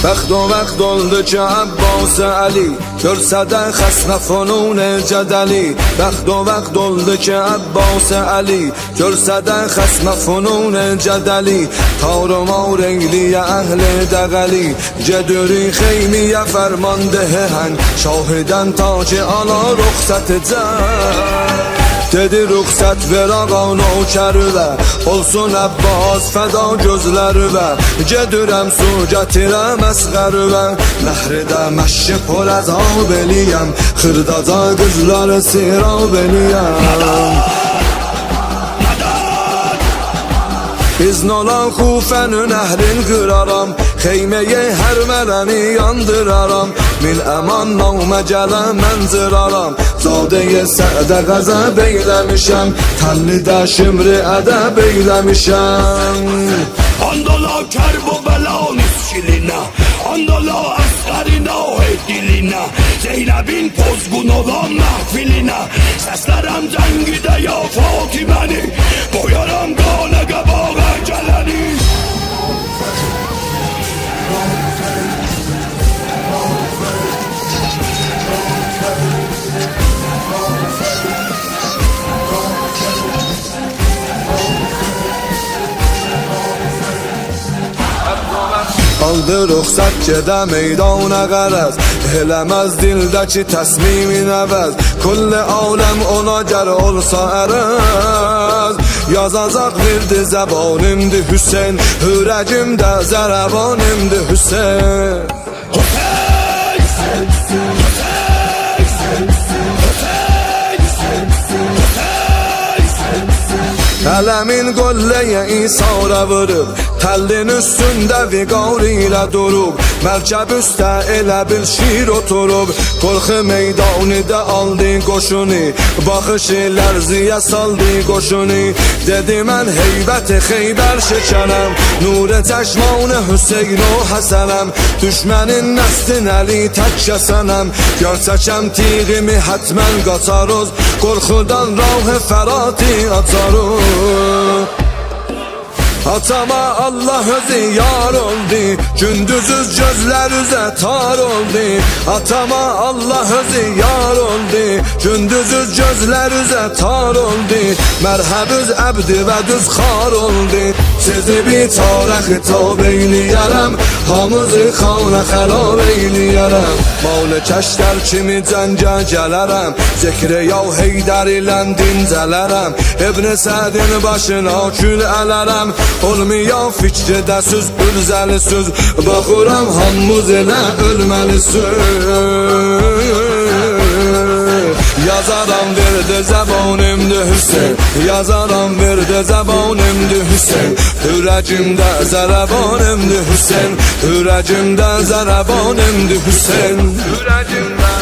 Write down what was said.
وقت و وقت oldu ki Abbas Ali Görsədən xəsnə fonun cədəli Vəxt o vaxt oldu ki Abbas Ali Görsədən xəsnə fonun cədəli Tarımar eyliyə əhli dəğəli Gedürü xeymiyə fərmandehən Şahidən ta ki ala ruxsətəcək Dedi ruxsat ver ağa nökərüvə Olsun Abbas fəda gözlərüvə Gedirəm su gətirəm əsqərüvə Nəhridə məşki por əzab eləyəm Xırdaca qızları sirab eləyəm İzn olan Xufənin əhrin qıraram Xeyməyə hər mələni yandıraram Min əman namə gələn mən zıraram Zadəyə sədə qəzəb eyləmişəm Təllidə şimri ədəb eyləmişəm Andala Kərbəla nisçilinə Andala əsqərinə o dilinə Zeynəbin pozğun olan məhfilinə Səslərəm cəngidə ya Fatiməni Boyaram qana qabağa gələni Aldı ruxsat gedə meydana qərəz Eləməz dildəki təsmimin əvəz Kulli aləm ona gər olsa ərəz Yazacaq verdi zəbanimdi Hüseyin Hürəcimdə zərəbanimdi Hüseyin Ələmin qolləyə İsa'ra vurub Təllin üstündə viqar ilə durub Mərkəb üstə elə bil şir oturub Qorxu meydanidə aldı qoşunu Baxışı lərziyə saldı qoşunu Dedi mən heybəti Xeybər şəkənəm Nur-i çəşmanı Hüseyin o Həsənəm Düşmənin nəstin əli tək kəsənəm Görsəkəm tiğimi hətmən qaçaroz Qorxudan rah-ı fərati açaroz Atama Allah özü yar oldu Gündüzüz gözler üzə tar oldu Atama Allah özü yar oldu Gündüzüz gözler üzə tar oldu Mərhəbüz əbdi və düz xar oldu Sizi bir tarə xitab eyləyərəm Hamızı xana xəlab eyləyərəm Malı kəşlər kimi cəngə gələrəm Zikri yav Heydər ilə dincələrəm İbn Sədin başına kül ələrəm Olmayan fikridə söz, ülzəli söz Baxıram hamımız elə ölməli söz Yazaram verdi zəbanimdi Hüseyin Yazaram verdi zəbanimdi Hüseyin Hürəcimdə zərəbanimdi Hüseyin Hürəcimdə zərəbanimdi Hüseyin Hürəcimdə